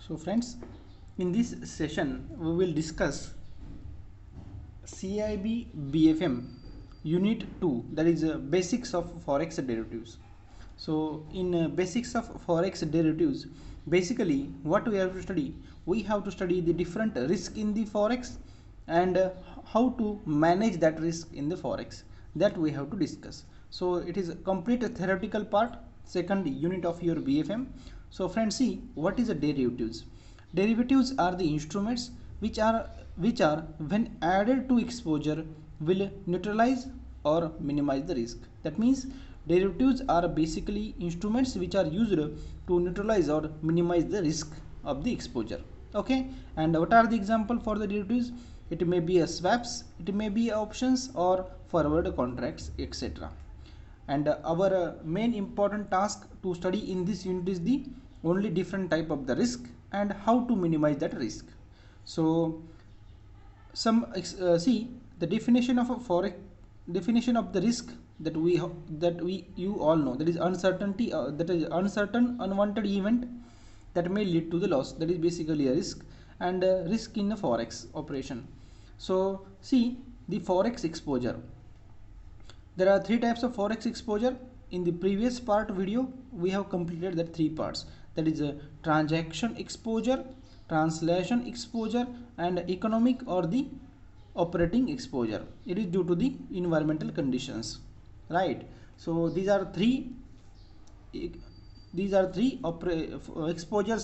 So friends, in this session we will discuss CIB BFM Unit 2, that is basics of forex derivatives. So in basics of forex derivatives, basically what we have to study, we have to study the different risk in the forex and how to manage that risk in the forex, that we have to discuss. So it is a complete theoretical part, second unit of your BFM. So friends, see what is a derivatives. Derivatives are the instruments which are when added to exposure will neutralize or minimize the risk. That means derivatives are basically instruments which are used to neutralize or minimize the risk of the exposure. Okay, and what are the example for the derivatives? It may be a swaps, it may be options or forward contracts, etc. And our main important task to study in this unit is the only different type of the risk and how to minimize that risk. So see the definition of a forex, definition of the risk that we you all know, that is uncertainty, that is uncertain unwanted event that may lead to the loss, that is basically a risk, and risk in the forex operation. So see the forex exposure. There are three types of forex exposure. In the previous part video we have completed that three parts, that is a transaction exposure, translation exposure, and economic or the operating exposure. It is due to the environmental conditions, right? So these are three exposures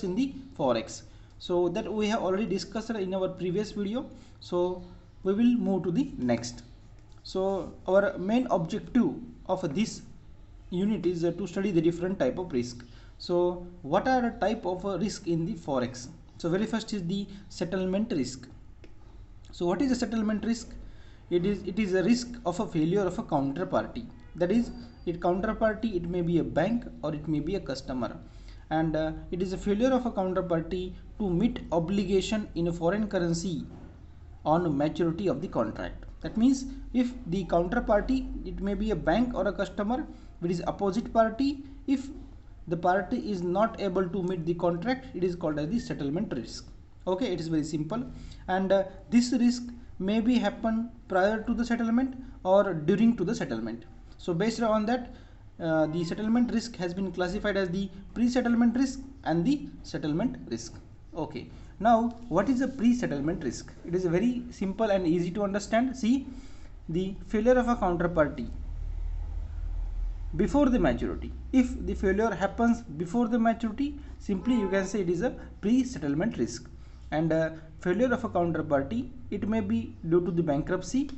in the forex, so that we have already discussed in our previous video. So we will move to the next. So our main objective of this unit is to study the different type of risk. So what are the type of risk in the forex? So very first is the settlement risk. So what is a settlement risk? It is a risk of a failure of a counterparty. That is, it counterparty, it may be a bank or it may be a customer, and it is a failure of a counterparty to meet obligation in a foreign currency on maturity of the contract. That means if the counterparty, it may be a bank or a customer, which is opposite party, if the party is not able to meet the contract, it is called as the settlement risk. Okay, it is very simple, and this risk may be happen prior to the settlement or during to the settlement. So based on that, the settlement risk has been classified as the pre-settlement risk and the settlement risk. Okay, now what is a pre-settlement risk? It is very simple and easy to understand. See, the failure of a counterparty before the maturity. If the failure happens before the maturity, simply you can say it is a pre-settlement risk. And failure of a counterparty, it may be due to the bankruptcy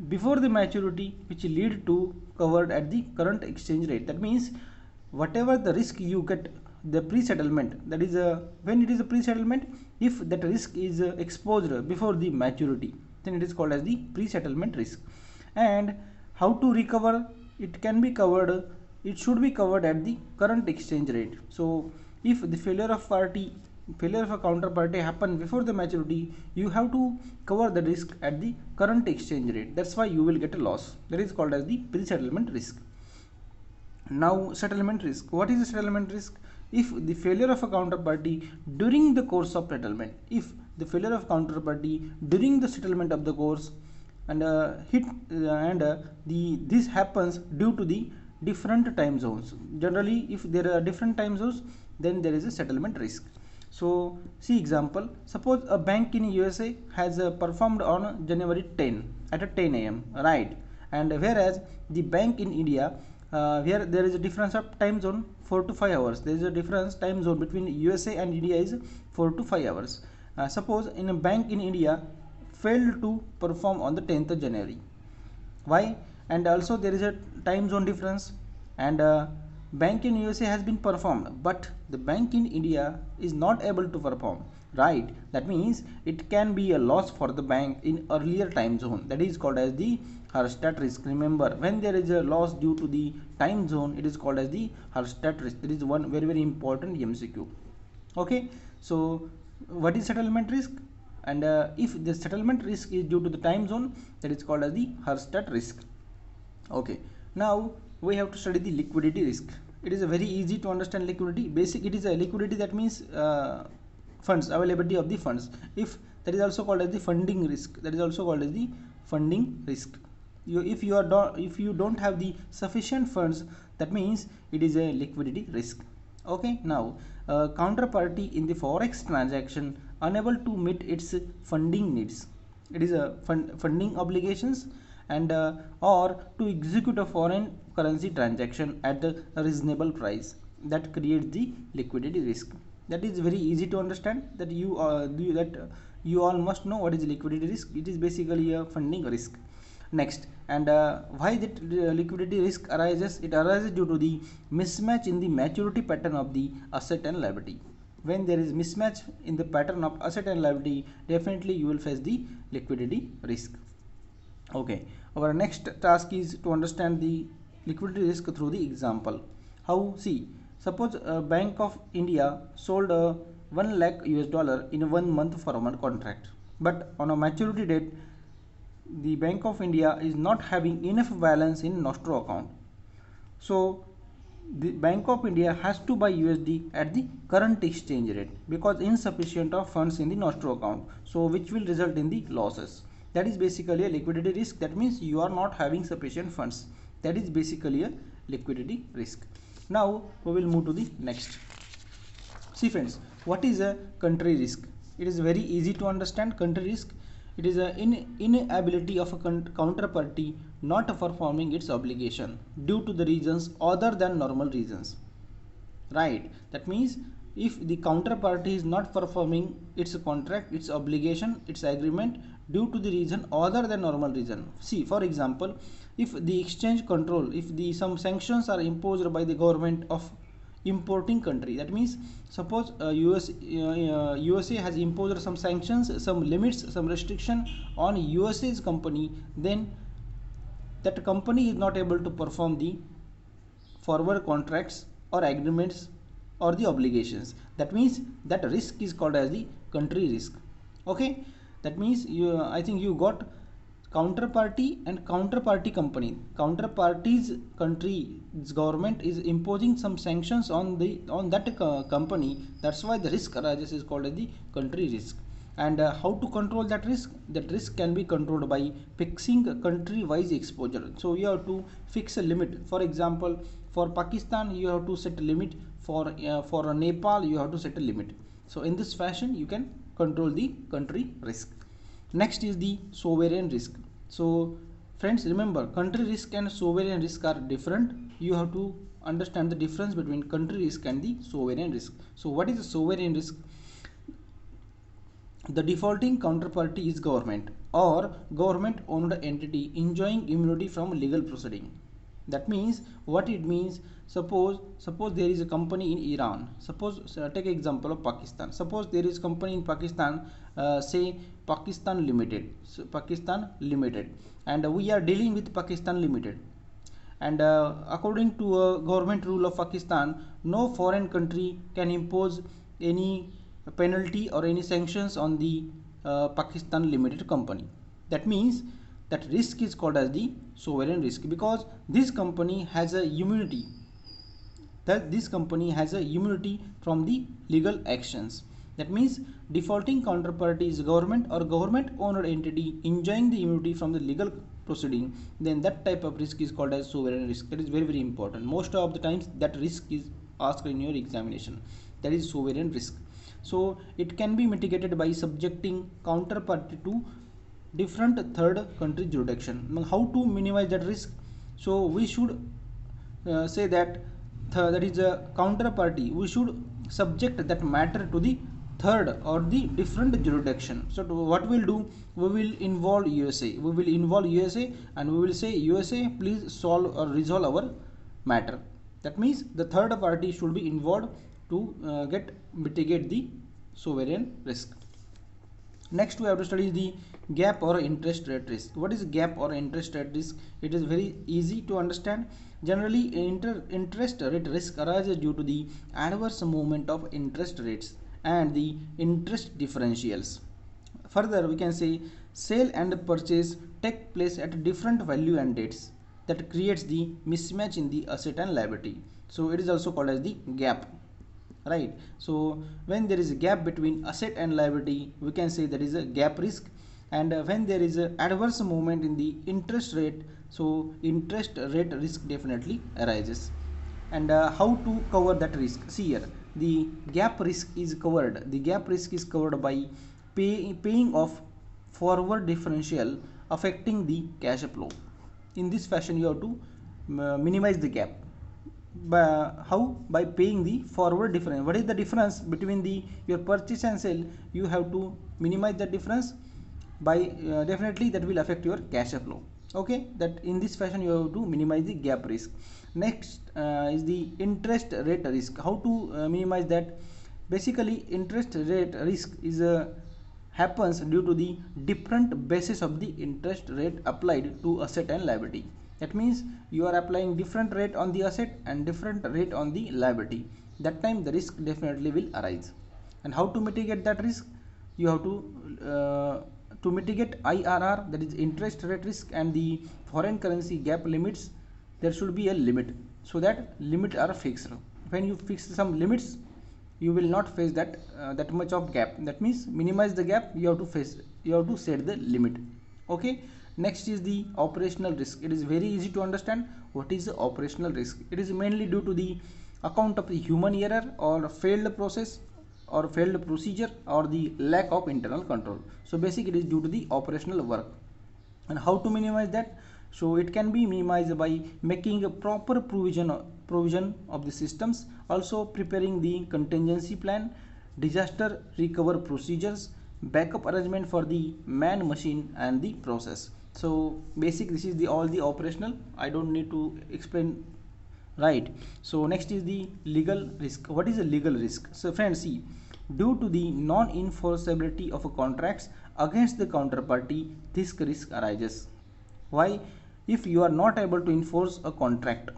before the maturity, which lead to covered at the current exchange rate. That means whatever the risk you get the pre-settlement, that is when it is a pre-settlement, if that risk is exposed before the maturity, then it is called as the pre-settlement risk. And how to recover? It can be covered, it should be covered at the current exchange rate. So if the failure of a counterparty happen before the maturity, you have to cover the risk at the current exchange rate. That's why you will get a loss. That is called as the pre-settlement risk. Now settlement risk. What is a settlement risk? If the failure of a counterparty during the course of settlement, if the failure of counterparty during the settlement of the course and this happens due to the different time zones. Generally, if there are different time zones, then there is a settlement risk. So see example, suppose a bank in USA has performed on January 10 at 10 a.m. right, and whereas the bank in India, where there is a difference of time zone 4 to 5 hours, there is a difference time zone between USA and India is 4 to 5 hours. Suppose in a bank in India failed to perform on the 10th of January. Why? And also there is a time zone difference, and bank in USA has been performed, but the bank in India is not able to perform, right? That means it can be a loss for the bank in earlier time zone. That is called as the Hallstatt risk. Remember, when there is a loss due to the time zone, it is called as the Hallstatt risk. That is one very important MCQ. Okay, so what is settlement risk? And if the settlement risk is due to the time zone, that is called as the Hallstatt risk. Okay, now we have to study the liquidity risk. It is a very easy to understand liquidity. Basic, it is a liquidity, that means funds, availability of the funds. If that is also called as the funding risk, that is also called as the funding risk. If you don't have the sufficient funds, that means it is a liquidity risk. Okay, now counterparty in the forex transaction unable to meet its funding needs, it is a funding obligations, and or to execute a foreign currency transaction at a reasonable price, that creates the liquidity risk. That is very easy to understand, that you all must know what is liquidity risk. It is basically a funding risk. Next, and why that liquidity risk arises? It arises due to the mismatch in the maturity pattern of the asset and liability. When there is mismatch in the pattern of asset and liability, definitely you will face the liquidity risk. Okay, our next task is to understand the liquidity risk through the example. How? See, suppose Bank of India sold 1 lakh US dollar in 1 month for a contract, but on a maturity date the Bank of India is not having enough balance in nostro account. So the Bank of India has to buy USD at the current exchange rate because insufficient of funds in the nostro account, so which will result in the losses. That is basically a liquidity risk. That means you are not having sufficient funds. That is basically a liquidity risk. Now we will move to the next. See friends, what is a country risk? It is very easy to understand. Country risk, it is an inability of a counterparty not performing its obligation due to the reasons other than normal reasons. Right? That means if the counterparty is not performing its contract, its obligation, its agreement due to the reason other than normal reason. See, for example, if the exchange control, if the some sanctions are imposed by the government of importing country, that means suppose USA has imposed some sanctions, some limits, some restriction on USA's company, then that company is not able to perform the forward contracts or agreements or the obligations. That means that risk is called as the country risk. Okay, that means I think you got counterparty and counterparty company. Counterparty's country's government is imposing some sanctions on that company. That's why the risk arises is called as the country risk. And how to control that risk? That risk can be controlled by fixing country wise exposure. So you have to fix a limit. For example, for Pakistan you have to set a limit, for Nepal you have to set a limit. So in this fashion you can control the country risk. Next is the sovereign risk. So friends, remember, country risk and sovereign risk are different. You have to understand the difference between country risk and the sovereign risk. So what is the sovereign risk? The defaulting counterparty is government or government owned entity enjoying immunity from legal proceeding. That means, what it means, suppose there is a company in Iran. Suppose take example of Pakistan. Suppose there is company in Pakistan, say Pakistan Limited. So Pakistan Limited, and we are dealing with Pakistan Limited. And according to a government rule of Pakistan, no foreign country can impose any penalty or any sanctions on the Pakistan Limited company. That means that risk is called as the sovereign risk, because this company has a immunity, from the legal actions. That means defaulting counterparty is government or government owned entity enjoying the immunity from the legal proceeding, then that type of risk is called as sovereign risk. That is very, very important. Most of the times that risk is asked in your examination. That is sovereign risk. So it can be mitigated by subjecting counterparty to different third country jurisdiction. Now, how to minimize that risk? So we should say that that is a counterparty, we should subject that matter to the third or the different jurisdiction. So what we'll do, we will involve USA, and we will say, USA, please solve or resolve our matter. That means the third party should be involved to mitigate the sovereign risk. Next we have to study the gap or interest rate risk. What is gap or interest rate risk? It is very easy to understand. Generally interest rate risk arises due to the adverse movement of interest rates and the interest differentials. Further we can say sale and purchase take place at different value and dates, that creates the mismatch in the asset and liability. So it is also called as the gap. right? So when there is a gap between asset and liability, we can say that is a gap risk. And when there is a adverse movement in the interest rate, so interest rate risk definitely arises. And how to cover that risk? See here, the gap risk is covered. The gap risk is covered by paying off forward differential affecting the cash flow. In this fashion, you have to minimize the gap. How? By paying the forward difference. What is the difference between the your purchase and sale? You have to minimize the difference by definitely that will affect your cash flow. Okay, that in this fashion you have to minimize the gap risk. Next is the interest rate risk. How to minimize that? Basically, interest rate risk is happens due to the different basis of the interest rate applied to asset and liability. That means you are applying different rate on the asset and different rate on the liability. That time the risk definitely will arise. And how to mitigate that risk? You have to mitigate IRR, that is interest rate risk, and the foreign currency gap limits. There should be a limit, so that limits are fixed. When you fix some limits, you will not face that much of gap. That means minimize the gap. You have to set the limit. Okay. Next is the operational risk. It is very easy to understand. What is the operational risk? It is mainly due to the account of the human error or failed process or failed procedure or the lack of internal control. So basically it is due to the operational work. And how to minimize that? So it can be minimized by making a proper provision of the systems, also preparing the contingency plan, disaster recover procedures, backup arrangement for the man, machine, and the process. So basic, this is the all the operational. I don't need to explain, right? So next is the legal risk. What is a legal risk? So friends, see, due to the non-enforceability of a contracts against the counterparty, this risk arises. Why? If you are not able to enforce a contract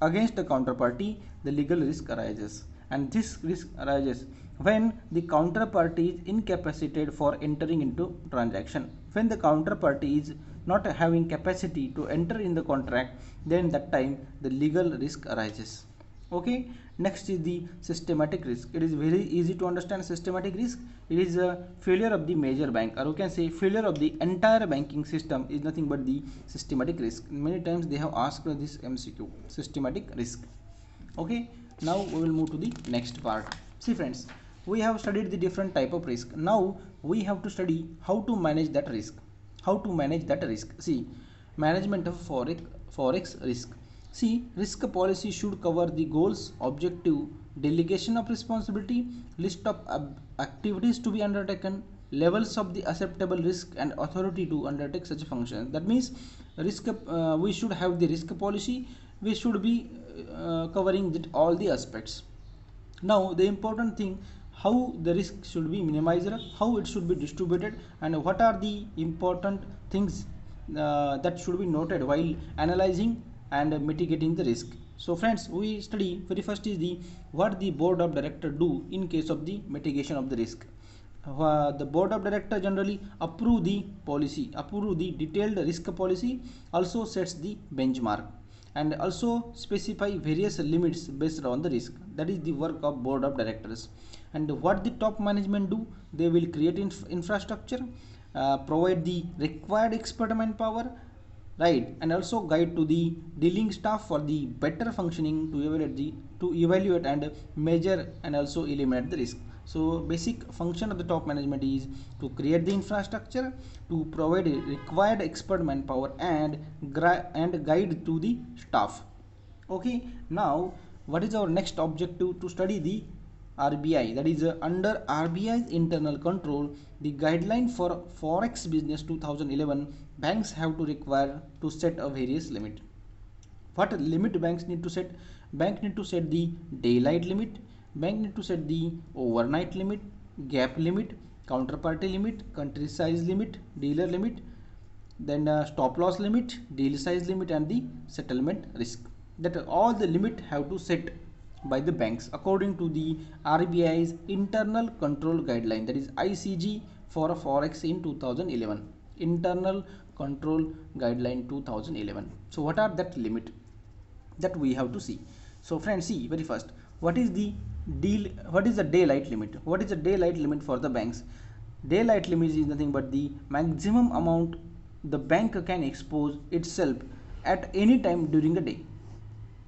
against a counterparty, the legal risk arises. And this risk arises when the counterparty is incapacitated for entering into transaction. When the counterparty is not having capacity to enter in the contract, then that time the legal risk arises. Okay. Next is the systematic risk. It is very easy to understand systematic risk. It is a failure of the major bank, or you can say failure of the entire banking system is nothing but the systematic risk. Many times they have asked this MCQ, systematic risk. Okay. Now we will move to the next part. See friends, we have studied the different type of risk. Now we have to study how to manage that risk. How to manage that risk? See, management of forex risk. See, risk policy should cover the goals, objective, delegation of responsibility, list of activities to be undertaken, levels of the acceptable risk, and authority to undertake such functions. That means risk. We should have the risk policy. We should be covering all the aspects. Now the important thing, how the risk should be minimized, how it should be distributed, and what are the important things that should be noted while analyzing and mitigating the risk. So friends, we study very first is the what the board of director do in case of the mitigation of the risk. The board of director generally approve the policy, approve the detailed risk policy, also sets the benchmark, and also specify various limits based on the risk. That is the work of board of directors. And what the top management do? They will create infrastructure, provide the required expert manpower, right, and also guide to the dealing staff for the better functioning to evaluate and measure and also eliminate the risk. So basic function of the top management is to create the infrastructure, to provide required expert manpower, and guide to the staff. Okay. Now what is our next objective? To study the RBI, that is under RBI's internal control, the guideline for forex business 2011, banks have to require to set a various limit. What limit banks need to set? Bank need to set the daylight limit, bank need to set the overnight limit, gap limit, counterparty limit, country size limit, dealer limit, then stop loss limit, deal size limit, and the settlement risk. That all the limit have to set by the banks according to the RBI's internal control guideline, that is ICG for forex in 2011, internal control guideline 2011. So what are that limit that we have to see? So friends, see very first, what is the what is the daylight limit? What is the daylight limit for the banks? Daylight limit is nothing but the maximum amount the bank can expose itself at any time during the day.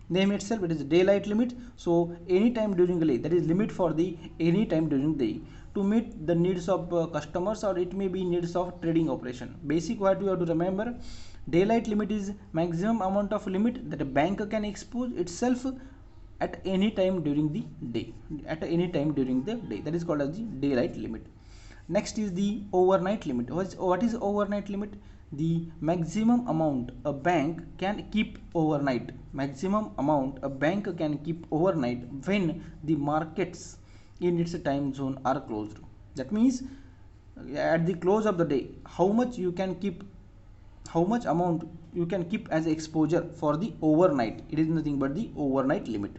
Name itself, it is daylight limit. So any time during the day, that is limit for the any time during the day, to meet the needs of customers, or it may be needs of trading operation. Basic what you have to remember, daylight limit is maximum amount of limit that a bank can expose itself at any time during the day, that is called as the daylight limit. Next is the overnight limit. What is overnight limit? The maximum amount a bank can keep overnight. Maximum amount a bank can keep overnight when the markets in its time zone are closed. That means at the close of the day, how much amount you can keep as exposure for the overnight. It is nothing but the overnight limit.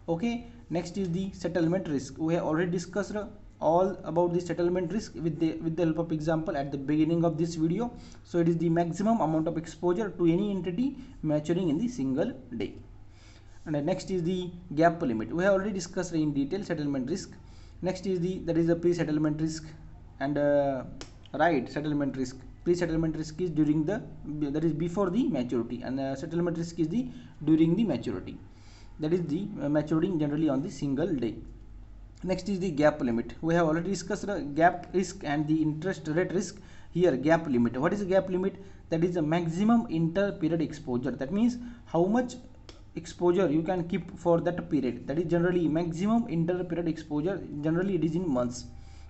Okay. Next is the settlement risk. We have already discussed all about the settlement risk with the help of example at the beginning of this video. So it is the maximum amount of exposure to any entity maturing in the single day. And next is the gap limit. We have already discussed in detail settlement risk. Next is the pre-settlement risk and settlement risk. Pre-settlement risk is that is before the maturity, and settlement risk is during the maturity, that is the maturing generally on the single day. Next is the gap limit. We have already discussed gap risk and the interest rate risk. Here gap limit. What is a gap limit? That is the maximum inter-period exposure. That means how much exposure you can keep for that period. That is generally maximum inter-period exposure. Generally it is in months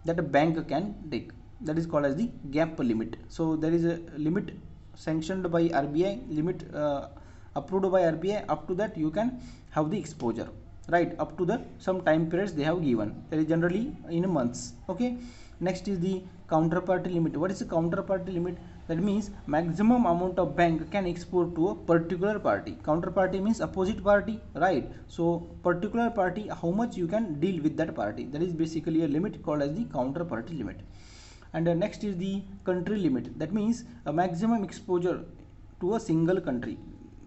that a bank can take. That is called as the gap limit. So there is a limit sanctioned by RBI, limit approved by RBI. Up to that you can have the exposure, right, up to the some time periods they have given. That is generally in months. Okay. Next is the counterparty limit. What is the counterparty limit? That means maximum amount of bank can export to a particular party. Counterparty means opposite party, right? So particular party, how much you can deal with that party. That is basically a limit called as the counterparty limit. And next is the country limit. That means a maximum exposure to a single country,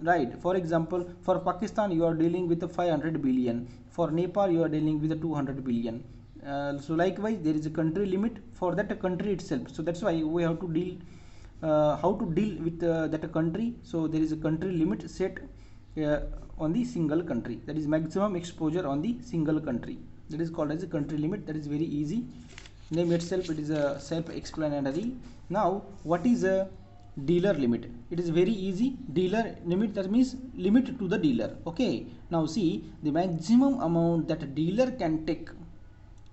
right? For example, for Pakistan you are dealing with 500 billion. For Nepal you are dealing with 200 billion. So likewise there is a country limit for that country itself. So that's why we have to deal how to deal with that country. So there is a country limit set on the single country. That is maximum exposure on the single country. That is called as a country limit. That is very easy. Name itself, it is a self-explanatory. Now what is a dealer limit? It is very easy. Dealer limit, that means limit to the dealer. Okay. Now see, the maximum amount that dealer can take,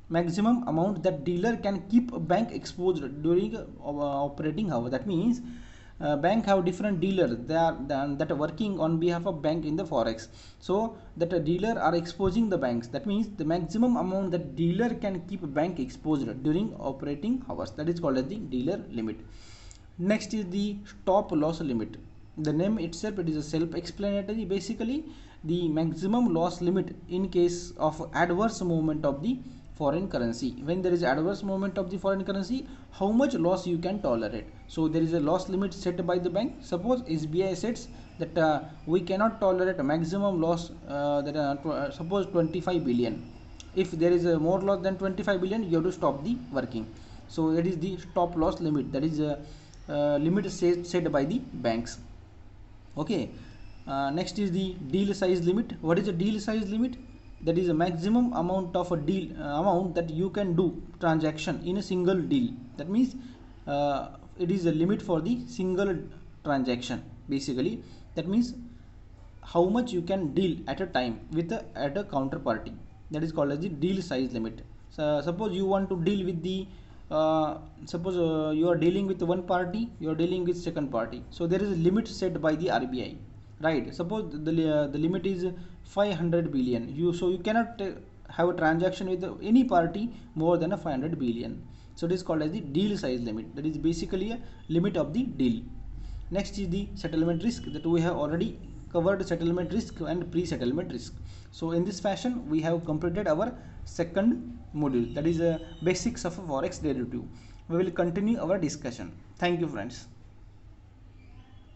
maximum amount that dealer can keep a bank exposed during operating hour. That means bank have different dealers that are working on behalf of bank in the forex. So that a dealer are exposing the banks. That means the maximum amount that dealer can keep a bank exposed during operating hours. That is called as the dealer limit. Next is the stop loss limit. The name itself, it is a self-explanatory. Basically the maximum loss limit in case of adverse movement of the foreign currency. When there is adverse movement of the foreign currency, how much loss you can tolerate. So there is a loss limit set by the bank. Suppose SBI sets that we cannot tolerate a maximum loss suppose 25 billion. If there is a more loss than 25 billion, you have to stop the working. So it is the stop loss limit. That is a limit set by the banks. Okay. Next is the deal size limit. What is the deal size limit? That is a maximum amount of a deal amount that you can do transaction in a single deal. That means it is a limit for the single transaction basically. That means how much you can deal at a time with at a counterparty. That is called as the deal size limit. So suppose you want to deal with the suppose you are dealing with one party, you are dealing with second party. So there is a limit set by the RBI, right? Suppose the limit is 500 billion. So you cannot have a transaction with any party more than a 500 billion. So it is called as the deal size limit. That is basically a limit of the deal. Next is the settlement risk, that we have already covered settlement risk and pre-settlement risk. So in this fashion we have completed our second module, that is basics of a forex derivative. We will continue our discussion. Thank you friends.